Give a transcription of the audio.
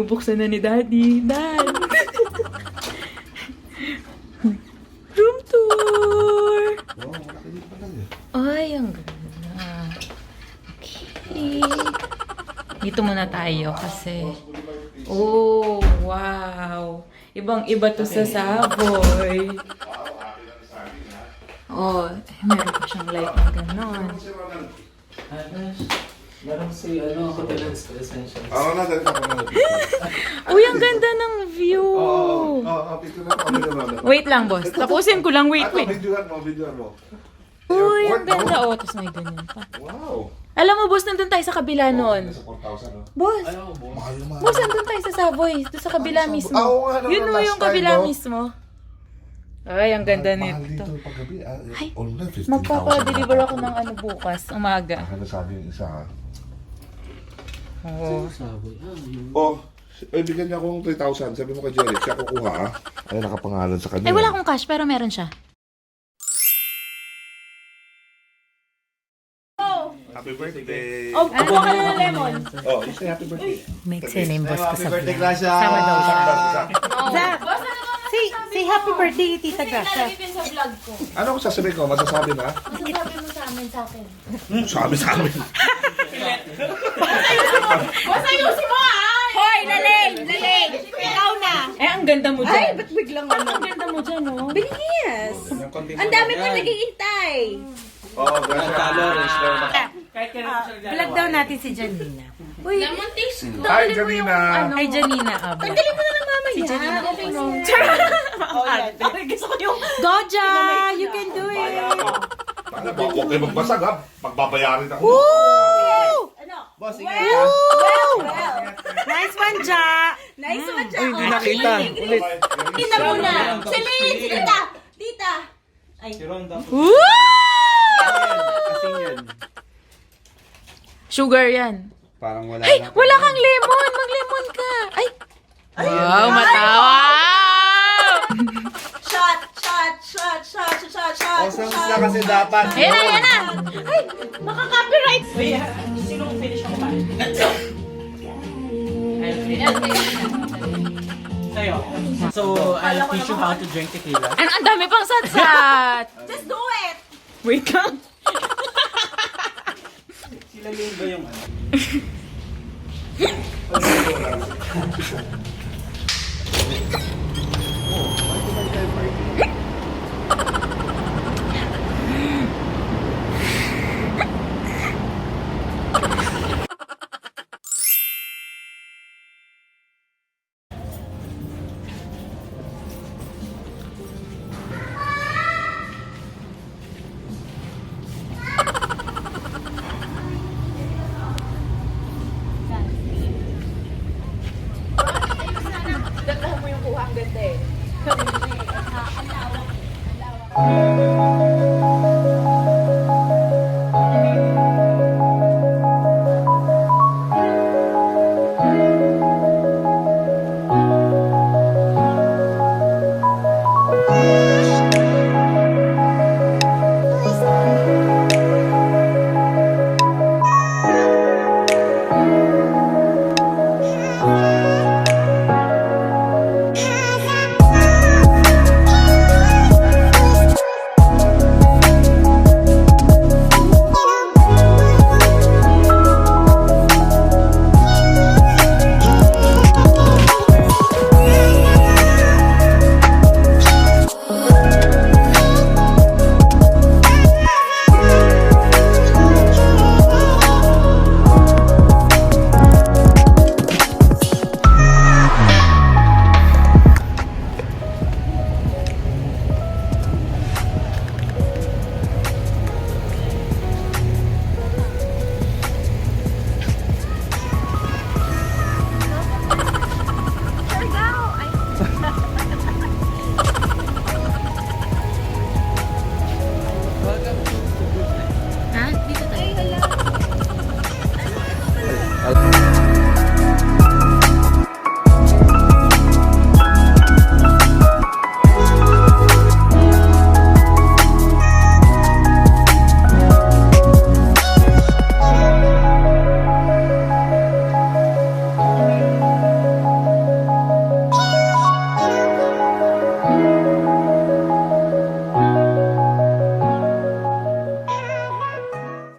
bubuksan na ni Daddy. Dad! Room tour! Wow, malaki dito pa lang eh. Ay, ang ganda. Okay. Dito muna tayo kasi... Oh, wow. Ibang-iba to sa Savoy. Oh, meron pa siyang light na gano'n. Meron si Hotel Essentials. Oo na, dali ako na. Uy, ang ganda ng view. Pito na kami na. Wait lang, boss. Tapusin ko lang. Wait. Videoan mo. Uy, ang ganda. Oh, tapos may ganyan pa. Wow. Alam mo, boss, nandun tayo sa kabila nun. Nasa 4,000, no? Boss, Mahal naman. boss, nandun tayo sa Savoy. Doon sa kabila mismo. Oo nga naman, Yun mo last yung time, kabila no? mismo. Ay, ang ganda Mahal nito. dito paggabi. Ay, All na, 15,000. magpapa-deliver ako ng ano bukas, umaga. Ano sabi yung isa, ha? Oo. Sabi, Oh, bigyan niya akong 3,000. Sabi mo kay Jerry, siya kukuha, ha? Ay, nakapangalan sa kanya. Ay, wala akong cash, pero meron siya. Happy birthday! Oh, ano ka na ng lemon? Oh, you say happy birthday. May sinin, boss, ko sa vlog. Gracia! Sama daw siya. Zach, say happy birthday, Tita Gracia. Nalagay din sa vlog ko. Ano ko sasabihin ko? Masasabi na? Masasabi mo sa amin, sa akin. Sa amin. Boss, ayusin mo ah! Hoy, laling! Ikaw na! Eh, ang ganda mo Ay, dyan. ba't biglang ano? Ang ganda mo dyan, oh. Bilis! Ang dami pa nag-iintay! Oh, gracias. Vlog daw natin si Janina. Uy, Lemon taste. Hi, Janina. Hi Janina. tanggalin mo na ng mama Si Janina, okay no. Gusto ko yung... Goja! You can do it! Ano ba? Huwag kayo magbasag, ha? Pagbabayarin ako. Woo! Boss, Well! Nice one, Ja! Nice one, Ja! hindi nakita. Ulit. Tita muna! Celine! Si Tita! Tita! Si Ronda. Woo! Kasing yan. Sugar yan. Parang wala Ay, na. wala kang lemon. Mag-lemon ka. Ay. Wow, matawa. Shot! Shot! Shot! Shot! Shot! Shot! Osang na kasi dapat. Ayan na, ayan na. Ay! Makaka-copyright! Sa'yo. So, I'll teach you how to drink tequila. Ang dami pang satsat. Just do it! Wait lang. Sila yun ba yung ano?